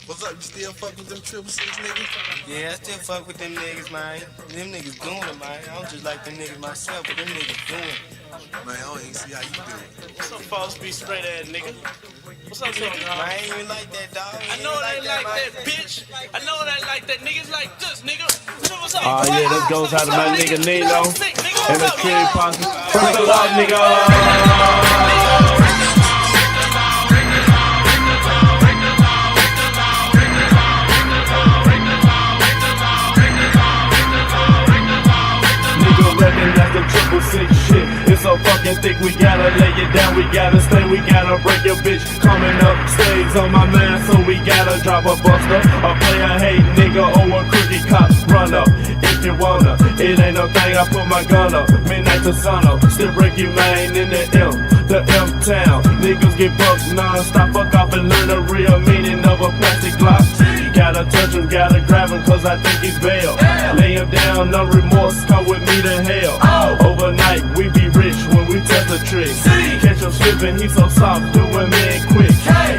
What's up? You still fuck with them 666 niggas? Yeah, I still fuck with them niggas, man. Them niggas doing it, man. I don't just like them niggas myself, but them niggas doing it. Man, I don't even see how you do it. What's up, false be straight ass nigga? What's up, nigga? I ain't even like that, dog. I know it ain't like that, bitch. I know it ain't like that. Niggas like this, nigga. What's up? Oh yeah, this goes out to my nigga Nino and the Kid Posse. Break the law, nigga. That's the 666 shit. It's so fucking thick, we gotta lay it down, we gotta stay, we gotta break your bitch. Coming up stage on my man, so we gotta drop a buster, a player hate nigga, or a crooked cop run up. If you wanna, it ain't no thing, I put my gun up, midnight to sun up, still break you man in the M town. Niggas get bucked non-stop, fuck off and learn the real meaning of a plastic block. Gotta touch him, gotta grab him, cause I think he's bail. Lay him down, no remorse, come with me to hell. Overnight, we be rich when we test the trick. Catch him slipping, he so soft, doing me quick.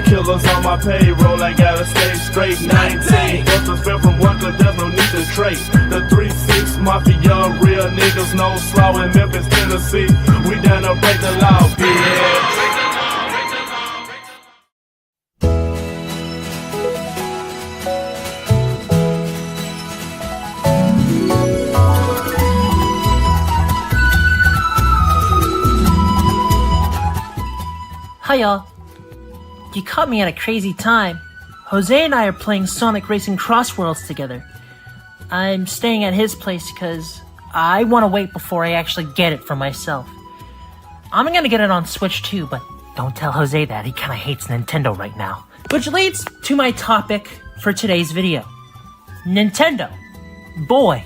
Killers on my payroll, I gotta stay straight. 19, busters fell from work, but there's no need to trace. The 3-6 Mafia, real niggas, no slaw in Memphis, Tennessee. We down to break the law, bitch. Hi y'all. You caught me at a crazy time. Jose and I are playing Sonic Racing Crossworlds together. I'm staying at his place because I want to wait before I actually get it for myself. I'm gonna get it on Switch too, but don't tell Jose that. He kinda hates Nintendo right now. Which leads to my topic for today's video. Nintendo. Boy,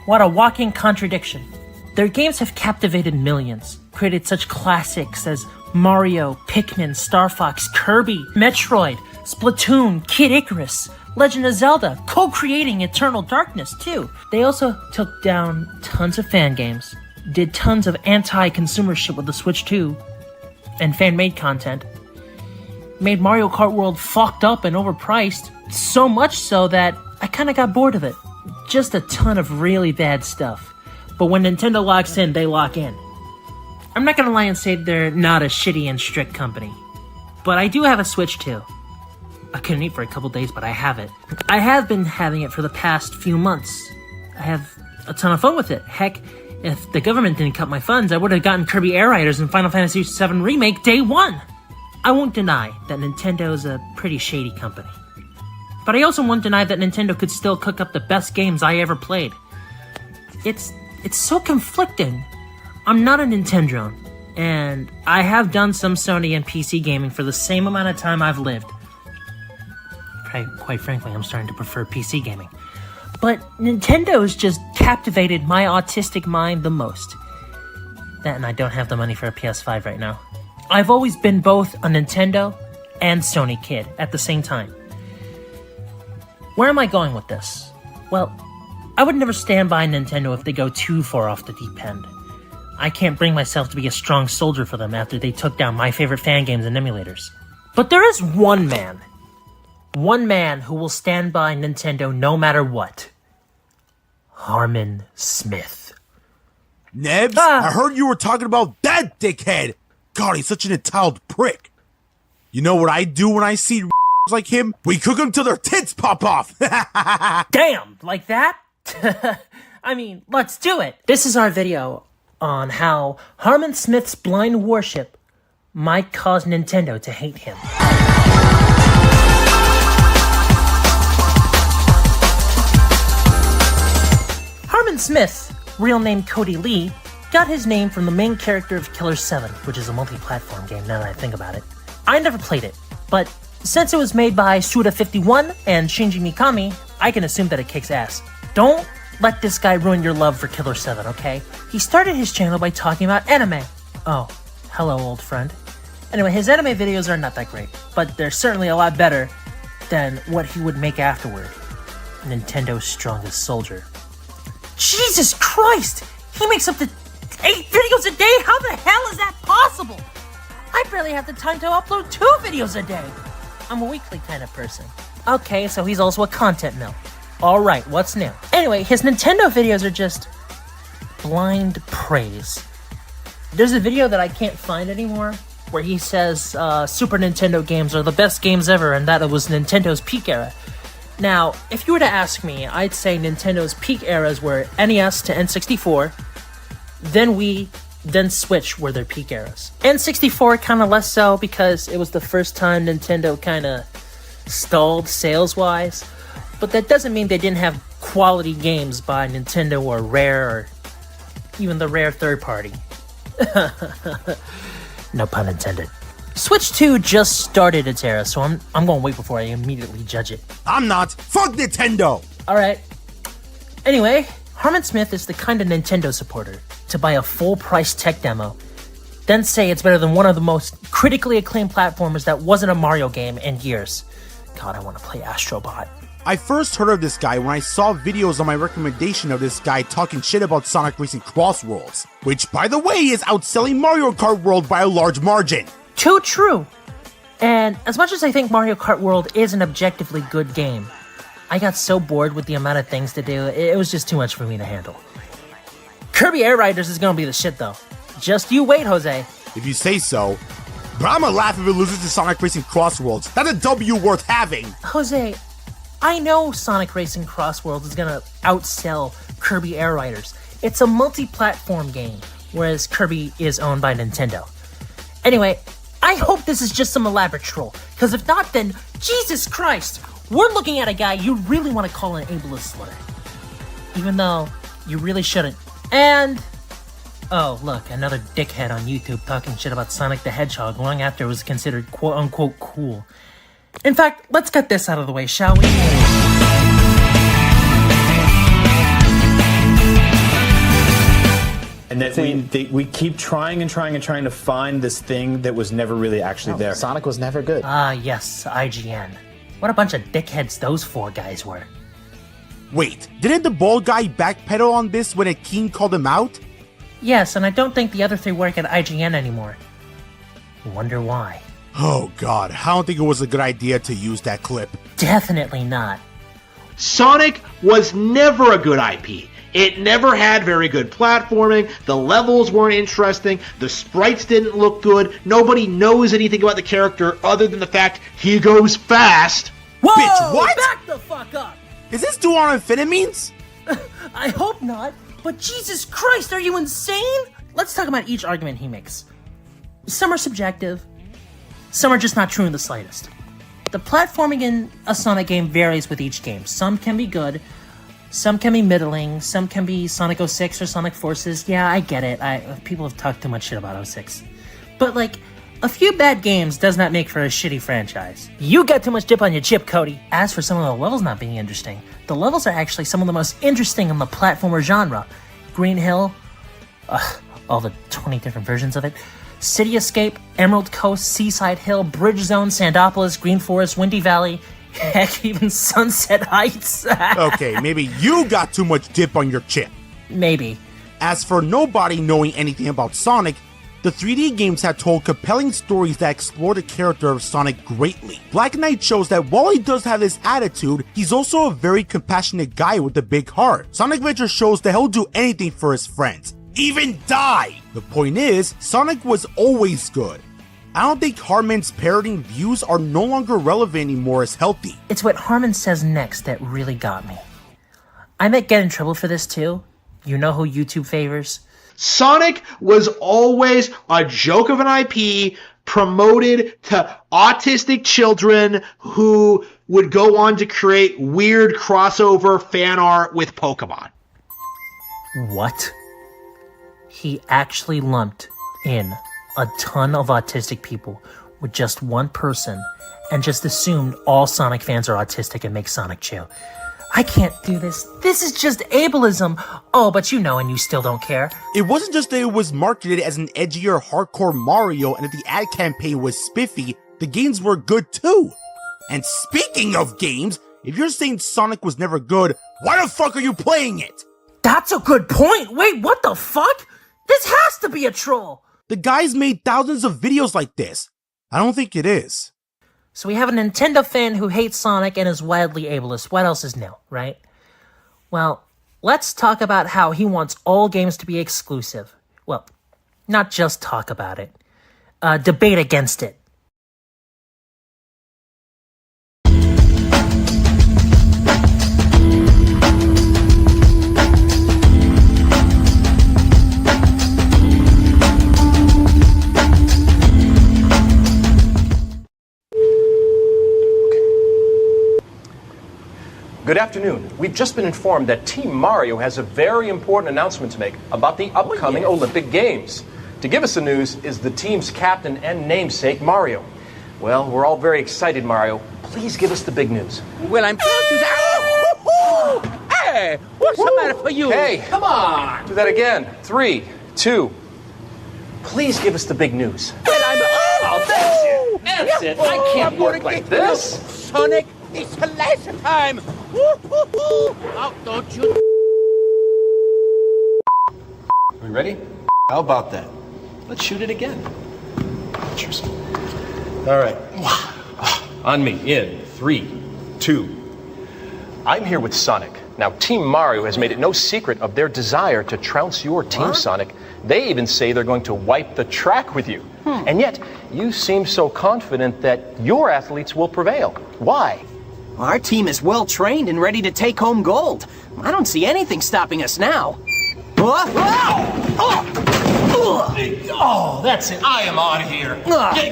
what a walking contradiction. Their games have captivated millions, created such classics as Mario, Pikmin, Star Fox, Kirby, Metroid, Splatoon, Kid Icarus, Legend of Zelda, co-creating Eternal Darkness too. They also took down tons of fan games, did tons of anti-consumer shit with the Switch 2, and fan-made content, made Mario Kart World fucked up and overpriced, so much so that I kinda got bored of it. Just a ton of really bad stuff. But when Nintendo locks in, they lock in. I'm not gonna lie and say they're not a shitty and strict company. But I do have a Switch too. I couldn't eat for a couple days, but I have it. I have been having it for the past few months. I have a ton of fun with it. Heck, if the government didn't cut my funds, I would have gotten Kirby Air Riders and Final Fantasy VII Remake day one. I won't deny that Nintendo is a pretty shady company. But I also won't deny that Nintendo could still cook up the best games I ever played. It's so conflicting. I'm not a Nintendo, and I have done some Sony and PC gaming for the same amount of time I've lived. Quite frankly, I'm starting to prefer PC gaming. But Nintendo's just captivated my autistic mind the most. That and I don't have the money for a PS5 right now. I've always been both a Nintendo and Sony kid at the same time. Where am I going with this? Well, I would never stand by Nintendo if they go too far off the deep end. I can't bring myself to be a strong soldier for them after they took down my favorite fan games and emulators. But there is one man who will stand by Nintendo no matter what. Harman Smith. Nebs, I heard you were talking about that dickhead. God, he's such an entitled prick. You know what I do when I see like him? We cook them till their tits pop off. Damn, like that? I mean, let's do it. This is our video on how Harman Smith's blind worship might cause Nintendo to hate him. Harman Smith, real name Cody Lee, got his name from the main character of Killer 7, which is a multi-platform game now that I think about it. I never played it, but since it was made by Suda51 and Shinji Mikami, I can assume that it kicks ass. Don't let this guy ruin your love for Killer 7, okay? He started his channel by talking about anime. Oh, hello, old friend. Anyway, his anime videos are not that great, but they're certainly a lot better than what he would make afterward. Nintendo's strongest soldier. Jesus Christ! He makes up to 8 videos a day? How the hell is that possible? I barely have the time to upload 2 videos a day. I'm a weekly kind of person. Okay, so he's also a content mill. Alright, what's new? Anyway, his Nintendo videos are just blind praise. There's a video that I can't find anymore where he says Super Nintendo games are the best games ever and that it was Nintendo's peak era. Now, if you were to ask me, I'd say Nintendo's peak eras were NES to N64, then Wii, then Switch were their peak eras. N64 kind of less so because it was the first time Nintendo kind of stalled sales-wise, but that doesn't mean they didn't have quality games by Nintendo or Rare or even the Rare third party. No pun intended. Switch 2 just started its era, so I'm gonna wait before I immediately judge it. I'm not. Fuck Nintendo! Alright. Anyway, Harman Smith is the kind of Nintendo supporter to buy a full-price tech demo, then say it's better than one of the most critically acclaimed platformers that wasn't a Mario game in years. God, I want to play Astro Bot. I first heard of this guy when I saw videos on my recommendation of this guy talking shit about Sonic Racing Crossworlds, which, by the way, is outselling Mario Kart World by a large margin. Too true! And as much as I think Mario Kart World is an objectively good game, I got so bored with the amount of things to do, it was just too much for me to handle. Kirby Air Riders is gonna be the shit though. Just you wait, Jose. If you say so. But I'ma laugh if it loses to Sonic Racing Crossworlds. That's a W worth having. Jose, I know Sonic Racing Crossworlds is gonna outsell Kirby Air Riders. It's a multi-platform game, whereas Kirby is owned by Nintendo. Anyway, I hope this is just some elaborate troll, because if not, then Jesus Christ, we're looking at a guy you really want to call an ableist slur. Even though you really shouldn't. And, oh look, another dickhead on YouTube talking shit about Sonic the Hedgehog long after it was considered quote-unquote cool. In fact, let's get this out of the way, shall we? And that we keep trying to find this thing that was never really actually there. Sonic was never good. Ah, yes, IGN. What a bunch of dickheads those four guys were. Wait, didn't the bald guy backpedal on this when a king called him out? Yes, and I don't think the other three work at IGN anymore. Wonder why. Oh god, I don't think it was a good idea to use that clip. Definitely not. Sonic was never a good IP. It never had very good platforming, the levels weren't interesting, the sprites didn't look good, nobody knows anything about the character other than the fact he goes fast. Whoa! Bitch, what? Back the fuck up! Is this dude on amphetamines? I hope not, but Jesus Christ, are you insane? Let's talk about each argument he makes. Some are subjective, some are just not true in the slightest. The platforming in a Sonic game varies with each game. Some can be good, some can be middling, some can be Sonic 06 or Sonic Forces. Yeah, I get it. People have talked too much shit about 06. But like, a few bad games does not make for a shitty franchise. You got too much dip on your chip, Cody. As for some of the levels not being interesting, the levels are actually some of the most interesting in the platformer genre. Green Hill, all the 20 different versions of it, City Escape, Emerald Coast, Seaside Hill, Bridge Zone, Sandopolis, Green Forest, Windy Valley, heck, even Sunset Heights. Okay, maybe you got too much dip on your chip. Maybe. As for nobody knowing anything about Sonic, the 3D games have told compelling stories that explore the character of Sonic greatly. Black Knight shows that while he does have this attitude, he's also a very compassionate guy with a big heart. Sonic Adventure shows that he'll do anything for his friends, even die! The point is, Sonic was always good. I don't think Harman's parroting views are no longer relevant anymore as healthy. It's what Harman says next that really got me. I might get in trouble for this too. You know who YouTube favors? Sonic was always a joke of an IP promoted to autistic children who would go on to create weird crossover fan art with Pokemon. What? He actually lumped in a ton of autistic people with just one person and just assumed all Sonic fans are autistic and make Sonic chill. I can't do this. This is just ableism. Oh, but you know, and you still don't care. It wasn't just that it was marketed as an edgier hardcore Mario and that the ad campaign was spiffy, the games were good too. And speaking of games, if you're saying Sonic was never good, why the fuck are you playing it? That's a good point. Wait, what the fuck? This has to be a troll. The guy's made thousands of videos like this. I don't think it is. So we have a Nintendo fan who hates Sonic and is wildly ableist. What else is new, right? Well, let's talk about how he wants all games to be exclusive. Well, not just talk about it. Debate against it. Good afternoon. We've just been informed that Team Mario has a very important announcement to make about the upcoming Olympic Games. To give us the news is the team's captain and namesake, Mario. Well, we're all very excited, Mario. Please give us the big news. Well, I'm proud to say... Hey, what's the matter for you? Hey, come on. Do that again. 3, 2. Please give us the big news. Well, I'm... Oh, that's it. That's it. I can't work like this. Sonic, it's the last time. Oh, don't you... Are we ready? How about that? Let's shoot it again. Cheers. All right. On me. In 3, 2. I'm here with Sonic. Now, Team Mario has made it no secret of their desire to trounce your team, Sonic. They even say they're going to wipe the track with you. And yet, you seem so confident that your athletes will prevail. Why? Our team is well trained and ready to take home gold. I don't see anything stopping us now. Oh, that's it. I am out of here.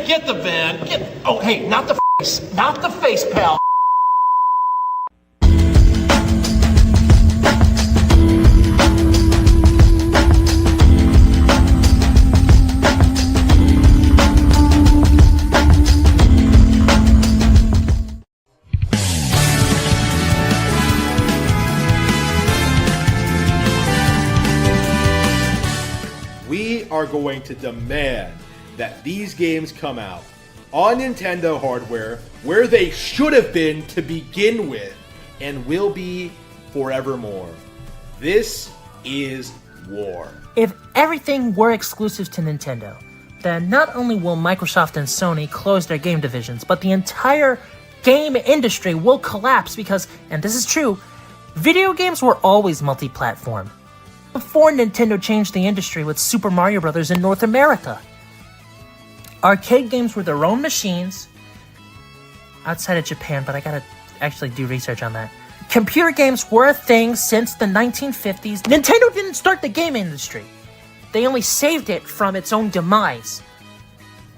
Get the van. Oh, hey, not the face. Not the face, pal. We are going to demand that these games come out on Nintendo hardware where they should have been to begin with and will be forevermore. This is war. If everything were exclusive to Nintendo, then not only will Microsoft and Sony close their game divisions, but the entire game industry will collapse because, and this is true, video games were always multi-platform. Before Nintendo changed the industry with Super Mario Bros. In North America. Arcade games were their own machines, outside of Japan, but I gotta actually do research on that. Computer games were a thing since the 1950s. Nintendo didn't start the game industry. They only saved it from its own demise.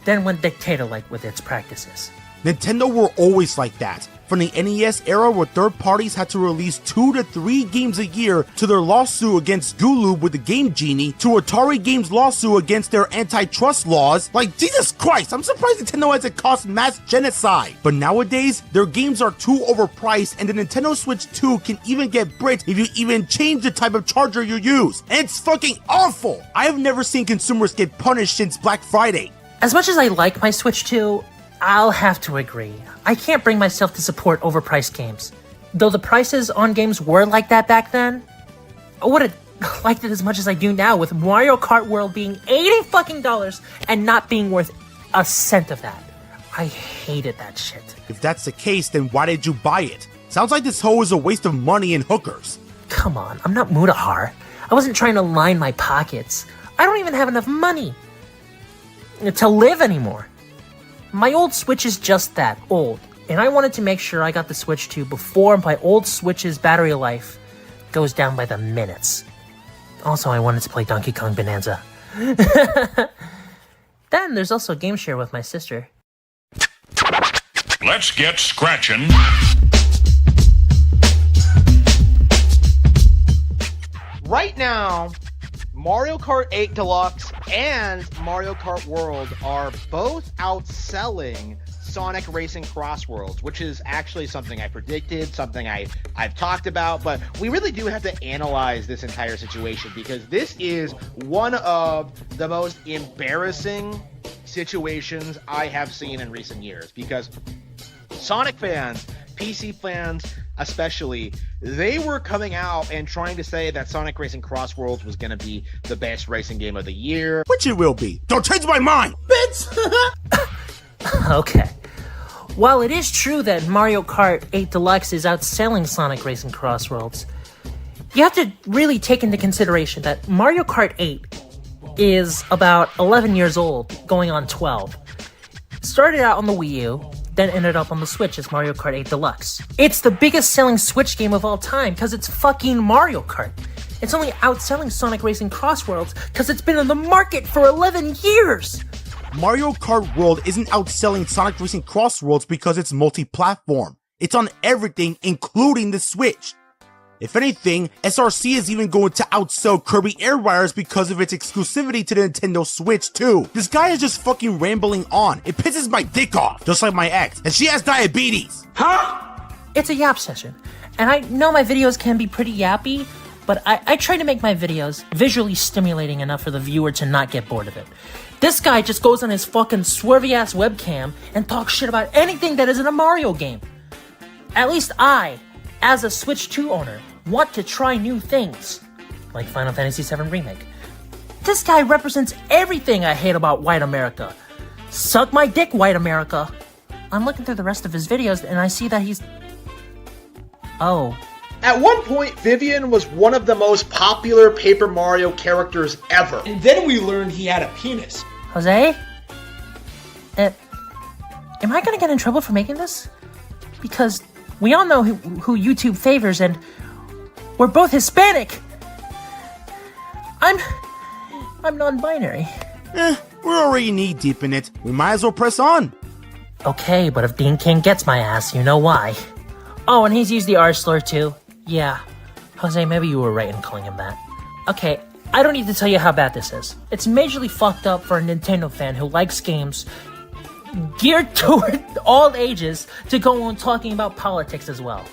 Then went dictator-like with its practices. Nintendo were always like that. From the NES era where third parties had to release 2 to 3 games a year to their lawsuit against Gulu with the Game Genie to Atari Games' lawsuit against their antitrust laws. Like, Jesus Christ, I'm surprised Nintendo hasn't caused mass genocide. But nowadays, their games are too overpriced and the Nintendo Switch 2 can even get bricked if you even change the type of charger you use. And it's fucking awful! I have never seen consumers get punished since Black Friday. As much as I like my Switch 2, I'll have to agree. I can't bring myself to support overpriced games. Though the prices on games were like that back then, I would've liked it as much as I do now with Mario Kart World being $80 fucking and not being worth a cent of that. I hated that shit. If that's the case, then why did you buy it? Sounds like this hoe is a waste of money and hookers. Come on, I'm not Mutahar. I wasn't trying to line my pockets. I don't even have enough money to live anymore. My old Switch is just that, old, and I wanted to make sure I got the Switch 2 before my old Switch's battery life goes down by the minutes. Also, I wanted to play Donkey Kong Bonanza. Then there's also Game Share with my sister. Let's get scratching. Right now, Mario Kart 8 Deluxe and Mario Kart World are both outselling Sonic Racing Crossworlds, which is actually something I predicted, something I've talked about, but we really do have to analyze this entire situation because this is one of the most embarrassing situations I have seen in recent years because Sonic fans, PC fans especially, they were coming out and trying to say that Sonic Racing Crossworlds was going to be the best racing game of the year. Which it will be. Don't change my mind, bitch! Okay. While it is true that Mario Kart 8 Deluxe is outselling Sonic Racing Crossworlds, you have to really take into consideration that Mario Kart 8 is about 11 years old, going on 12. Started out on the Wii U, then ended up on the Switch as Mario Kart 8 Deluxe. It's the biggest selling Switch game of all time because it's fucking Mario Kart. It's only outselling Sonic Racing Crossworlds because it's been on the market for 11 years! Mario Kart World isn't outselling Sonic Racing Crossworlds because it's multi-platform. It's on everything, including the Switch. If anything, SRC is even going to outsell Kirby Air Riders because of its exclusivity to the Nintendo Switch too. This guy is just fucking rambling on. It pisses my dick off, just like my ex, and she has diabetes. Huh? It's a yap session, and I know my videos can be pretty yappy, but I try to make my videos visually stimulating enough for the viewer to not get bored of it. This guy just goes on his fucking swervy-ass webcam and talks shit about anything that isn't a Mario game. At least I, as a Switch 2 owner, want to try new things, like Final Fantasy VII Remake. This guy represents everything I hate about white America. Suck my dick, white America. I'm looking through the rest of his videos and I see that he's... Oh. At one point, Vivian was one of the most popular Paper Mario characters ever. And then we learned he had a penis. Jose? Am I gonna get in trouble for making this? Because we all know who YouTube favors, and we're both Hispanic. I'm non-binary. We're already knee-deep in it. We might as well press on. Okay, but if Dean King gets my ass, you know why. Oh, and he's used the R slur too. Yeah. Jose, maybe you were right in calling him that. Okay, I don't need to tell you how bad this is. It's majorly fucked up for a Nintendo fan who likes games geared toward all ages to go on talking about politics as well.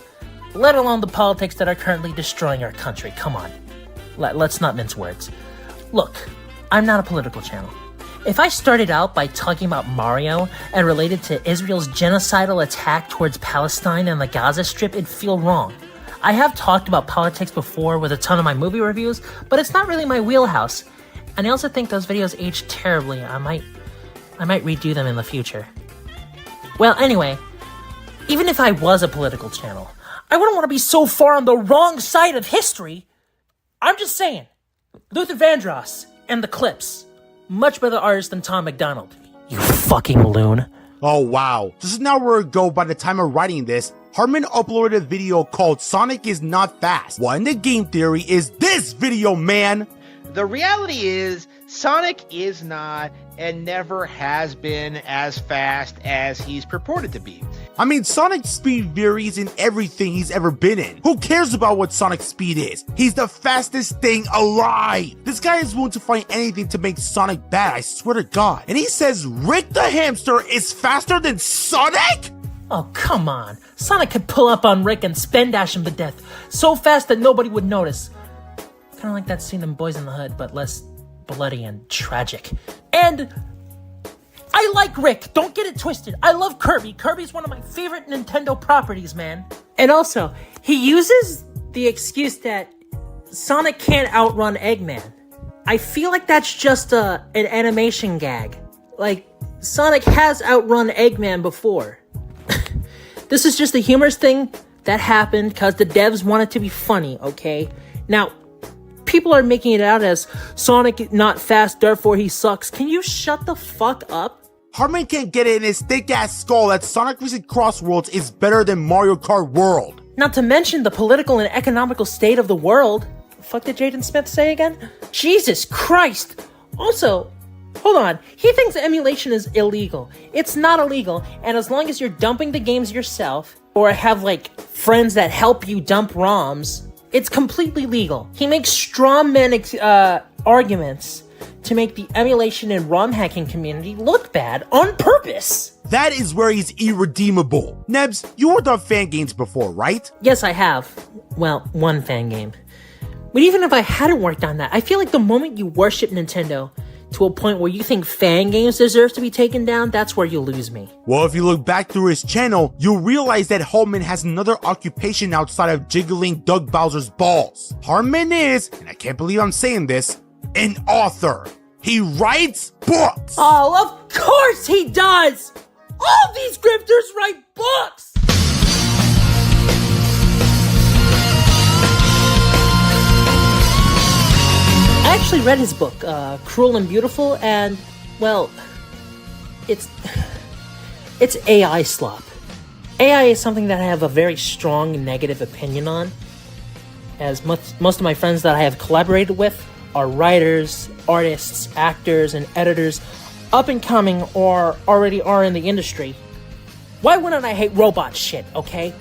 Let alone the politics that are currently destroying our country. Come on. Let's not mince words. Look, I'm not a political channel. If I started out by talking about Mario and related to Israel's genocidal attack towards Palestine and the Gaza Strip, it'd feel wrong. I have talked about politics before with a ton of my movie reviews, but it's not really my wheelhouse. And I also think those videos age terribly. I might redo them in the future. Well, anyway, even if I was a political channel, I wouldn't want to be so far on the wrong side of history. I'm just saying, Luther Vandross and the Clips, much better artists than Tom McDonald. You fucking loon. Oh wow, just an hour ago by the time of writing this, Harman uploaded a video called Sonic is Not Fast. What in the game theory is this video, man? The reality is, Sonic is not and never has been as fast as he's purported to be. I mean, Sonic's speed varies in everything he's ever been in. Who cares about what Sonic's speed is? He's the fastest thing alive. This guy is willing to find anything to make Sonic bad, I swear to God. And he says Rick the Hamster is faster than Sonic? Oh, come on. Sonic could pull up on Rick and spin dash him to death so fast that nobody would notice. Kind of like that scene in Boys in the Hood, but less bloody and tragic. And I like Rick, don't get it twisted. I love Kirby. Kirby's one of my favorite Nintendo properties, man. And also, he uses the excuse that Sonic can't outrun Eggman. I feel like that's just an animation gag. Like, Sonic has outrun Eggman before. This is just a humorous thing that happened because the devs wanted to be funny, okay? Now, people are making it out as Sonic not fast, therefore he sucks. Can you shut the fuck up? Harman can't get it in his thick-ass skull that Sonic Racing Crossworlds is better than Mario Kart World. Not to mention the political and economical state of the world. The fuck did Jaden Smith say again? Jesus Christ! Also, hold on, he thinks emulation is illegal. It's not illegal, and as long as you're dumping the games yourself, or have like friends that help you dump ROMs, it's completely legal. He makes strawman arguments to make the emulation and ROM hacking community look bad on purpose. That is where he's irredeemable. Nebs, you worked on fan games before, right? Yes, I have. Well, one fan game. But even if I hadn't worked on that, I feel like the moment you worship Nintendo to a point where you think fan games deserve to be taken down, that's where you lose me. Well, if you look back through his channel, you'll realize that Harman has another occupation outside of jiggling Doug Bowser's balls. Harman is, and I can't believe I'm saying this, an author. He writes books. Oh, of course he does! All these grifters write books! I actually read his book, Cruel and Beautiful, and, well, it's AI slop. AI is something that I have a very strong negative opinion on, as most of my friends that I have collaborated with are writers, artists, actors, and editors, up and coming or already are in the industry. Why wouldn't I hate robot shit, okay?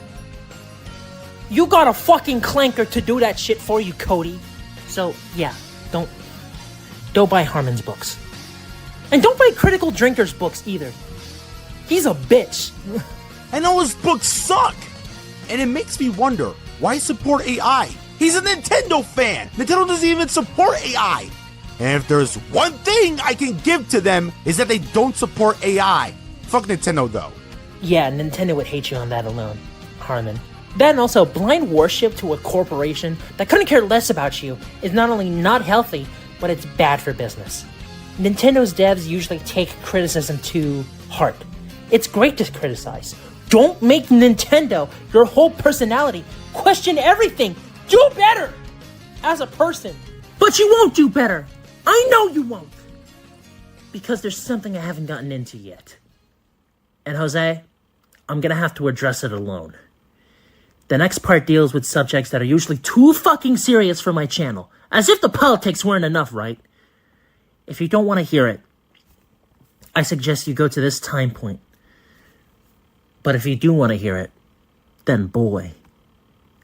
You got a fucking clanker to do that shit for you, Cody. So, yeah, don't buy Harman's books. And don't buy Critical Drinker's books either. He's a bitch. And all his books suck! And it makes me wonder, why support AI? He's a Nintendo fan! Nintendo doesn't even support AI! And if there's one thing I can give to them, is that they don't support AI. Fuck Nintendo though. Yeah, Nintendo would hate you on that alone, Harman. Then also, blind worship to a corporation that couldn't care less about you is not only not healthy, but it's bad for business. Nintendo's devs usually take criticism to heart. It's great to criticize. Don't make Nintendo your whole personality. Question everything. Do better as a person. But you won't do better. I know you won't. Because there's something I haven't gotten into yet. And Jose, I'm gonna have to address it alone. The next part deals with subjects that are usually too fucking serious for my channel. As if the politics weren't enough, right? If you don't want to hear it, I suggest you go to this time point. But if you do want to hear it, then boy,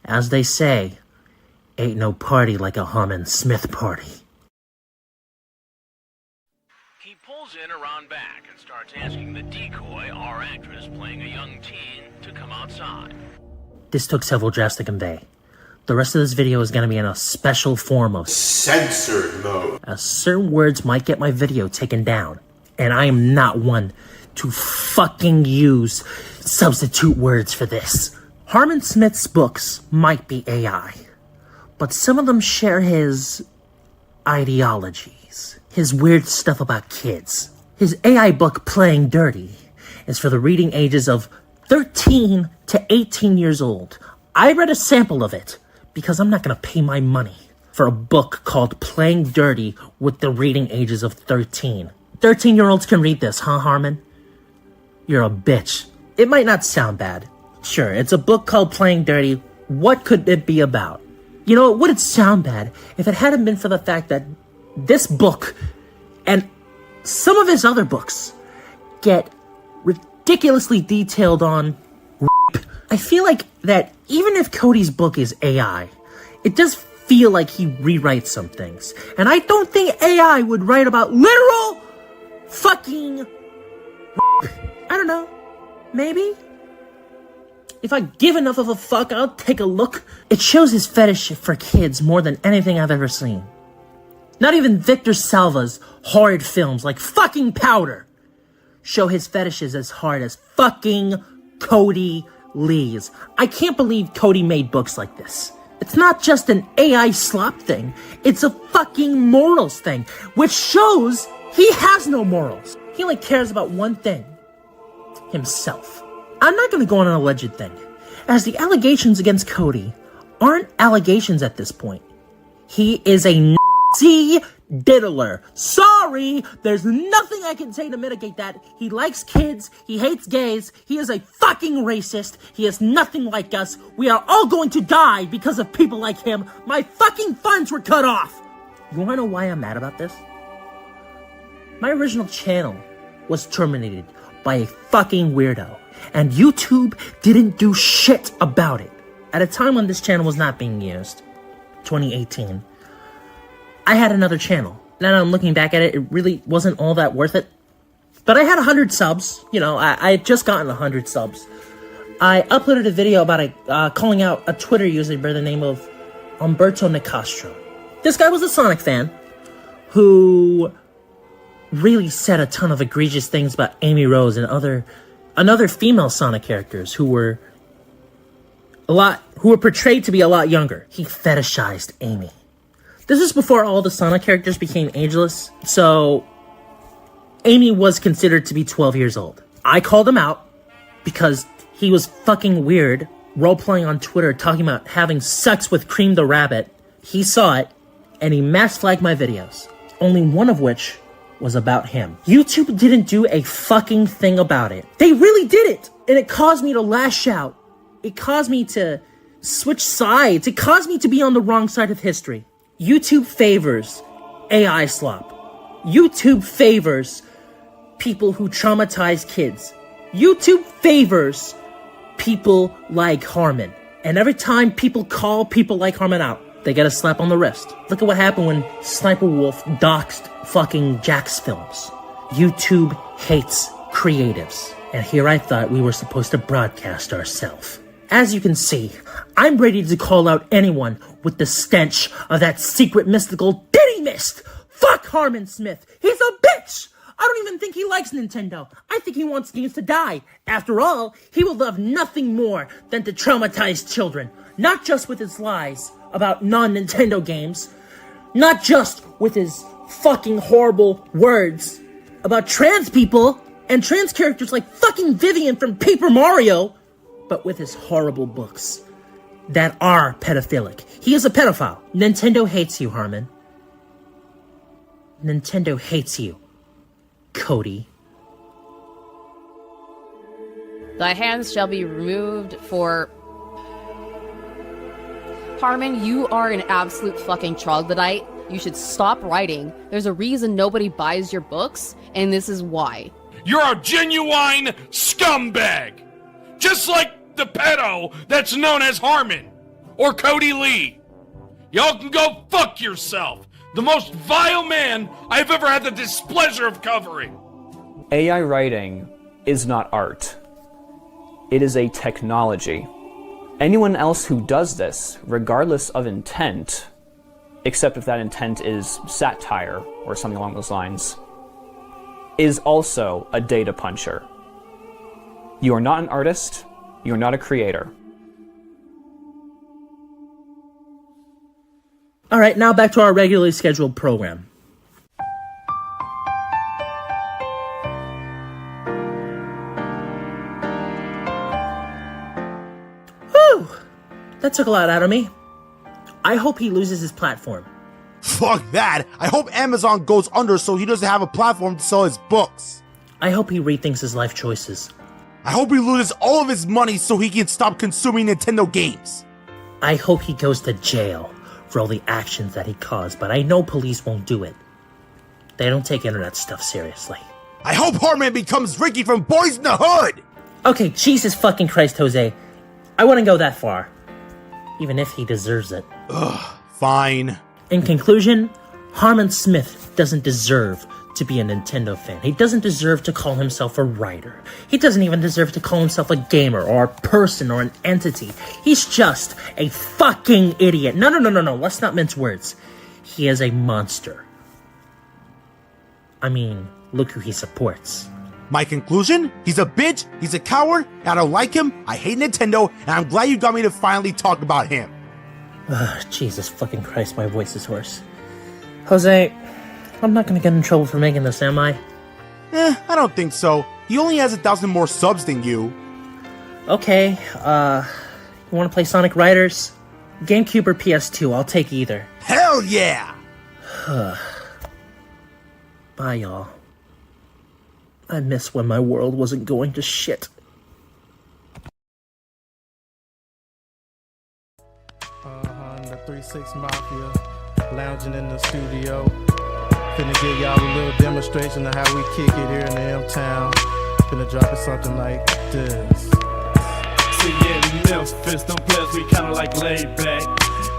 as they say, ain't no party like a Harman Smith party. He pulls in around back and starts asking the decoy, our actress playing a young teen, to come outside. This took several drafts to convey. The rest of this video is going to be in a special form of censored mode, as certain words might get my video taken down, and I am not one to fucking use substitute words for this. Harman Smith's books might be AI, but some of them share his ideologies, his weird stuff about kids. His AI book, Playing Dirty, is for the reading ages of 13 to 18 years old. I read a sample of it, because I'm not going to pay my money for a book called Playing Dirty with the reading ages of 13. 13-year-olds can read this, huh, Harman? You're a bitch. It might not sound bad. Sure, it's a book called Playing Dirty. What could it be about? You know, it wouldn't sound bad if it hadn't been for the fact that this book and some of his other books get ridiculously detailed on rape. I feel like that even if Cody's book is AI, it does feel like he rewrites some things. And I don't think AI would write about literal fucking rape. I don't know. Maybe? If I give enough of a fuck, I'll take a look. It shows his fetish for kids more than anything I've ever seen. Not even Victor Salva's horrid films like fucking Powder show his fetishes as hard as fucking Cody Lee's. I can't believe Cody made books like this. It's not just an AI slop thing. It's a fucking morals thing, which shows he has no morals. He only cares about one thing. Himself. I'm not gonna go on an alleged thing, as the allegations against Cody aren't allegations at this point. He is a Nazi diddler. Sorry, there's nothing I can say to mitigate that. He likes kids, he hates gays, he is a fucking racist, he is nothing like us. We are all going to die because of people like him. My fucking funds were cut off. You wanna know why I'm mad about this? My original channel was terminated by a fucking weirdo, and YouTube didn't do shit about it. At a time when this channel was not being used, 2018, I had another channel. Now I'm looking back at it, it really wasn't all that worth it. But I had 100 subs. You know, I had just gotten 100 subs. I uploaded a video about calling out a Twitter user by the name of Umberto Nicastro. This guy was a Sonic fan who really said a ton of egregious things about Amy Rose and other female Sonic characters who were portrayed to be a lot younger. He fetishized Amy. This is before all the Sonic characters became ageless, so Amy was considered to be 12 years old. I called him out because he was fucking weird, role-playing on Twitter, talking about having sex with Cream the Rabbit. He saw it, and he mass flagged my videos, only one of which was about him. YouTube didn't do a fucking thing about it. They really did it! And it caused me to lash out. It caused me to switch sides. It caused me to be on the wrong side of history. YouTube favors AI slop. YouTube favors people who traumatize kids. YouTube favors people like Harman. And every time people call people like Harman out, they get a slap on the wrist. Look at what happened when Sniper Wolf doxed fucking Jack's films. YouTube hates creatives. And here I thought we were supposed to broadcast ourselves. As you can see, I'm ready to call out anyone with the stench of that secret mystical Diddy Mist. Fuck Harman Smith. He's a bitch. I don't even think he likes Nintendo. I think he wants games to die. After all, he will love nothing more than to traumatize children. Not just with his lies about non-Nintendo games. Not just with his fucking horrible words about trans people and trans characters like fucking Vivian from Paper Mario, but with his horrible books that are pedophilic. He is a pedophile. Nintendo hates you, Harman. Nintendo hates you, Cody. Thy hands shall be removed for... Harman, you are an absolute fucking troglodyte. You should stop writing. There's a reason nobody buys your books, and this is why. You're a genuine scumbag! Just like the pedo that's known as Harman or Cody Lee. Y'all can go fuck yourself. The most vile man I've ever had the displeasure of covering. AI writing is not art. It is a technology. Anyone else who does this, regardless of intent, except if that intent is satire or something along those lines, is also a data puncher. You are not an artist. You are not a creator. All right, now back to our regularly scheduled program. Whew! That took a lot out of me. I hope he loses his platform. Fuck that! I hope Amazon goes under so he doesn't have a platform to sell his books. I hope he rethinks his life choices. I hope he loses all of his money so he can stop consuming Nintendo games. I hope he goes to jail for all the actions that he caused, but I know police won't do it. They don't take internet stuff seriously. I hope Harman becomes Ricky from Boys in the Hood! Okay, Jesus fucking Christ, Jose. I wouldn't go that far. Even if he deserves it. Ugh, fine. In conclusion, Harman Smith doesn't deserve to be a Nintendo fan. He doesn't deserve to call himself a writer. He doesn't even deserve to call himself a gamer or a person or an entity. He's just a fucking idiot. No. Let's not mince words. He is a monster. I mean, look who he supports. My conclusion? He's a bitch, he's a coward, and I don't like him, I hate Nintendo, and I'm glad you got me to finally talk about him. Jesus fucking Christ, my voice is hoarse. Jose, I'm not gonna get in trouble for making this, am I? I don't think so. He only has 1,000 more subs than you. Okay, you wanna play Sonic Riders? GameCube or PS2, I'll take either. Hell yeah! Bye, y'all. I miss when my world wasn't going to shit. The 3-6 Mafia, lounging in the studio. Finna give y'all a little demonstration of how we kick it here in the M-Town. Finna drop it something like this. See, in Memphis, them players, we kinda like laid back.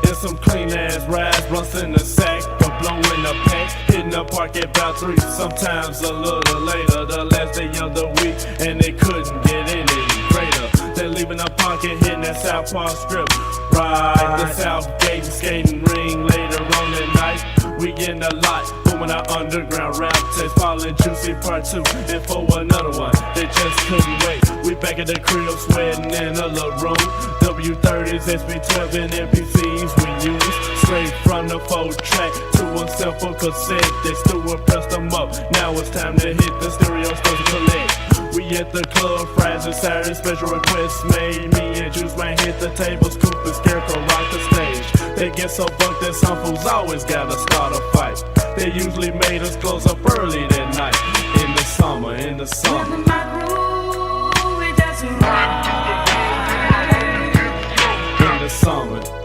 And some clean ass rides, blunts in the sack, but blowing the pack, hitting the park at about 3, sometimes a little later. The last day of the week, and it couldn't get any greater. They're leaving the punk and hitting that South Park strip. Ride the South Gate and skating ring later on the night. We getting a lot, booming our underground rap taste, falling juicy part 2, and for another one, they just couldn't wait. We back at the crib, sweating in a little room. W30s, SB12, and MPCs we use, straight from the 4-track to a simple cassette. They still pressed them up, now it's time to hit the stereo stores to collect. We at the club, Friday, Saturday, special requests made. Me and Juice Man hit the tables, Coop and Scarecrow rock the stage. They get so bucked that some fools always gotta start a fight. They usually made us close up early that night. In the summer, in the summer. In the summer.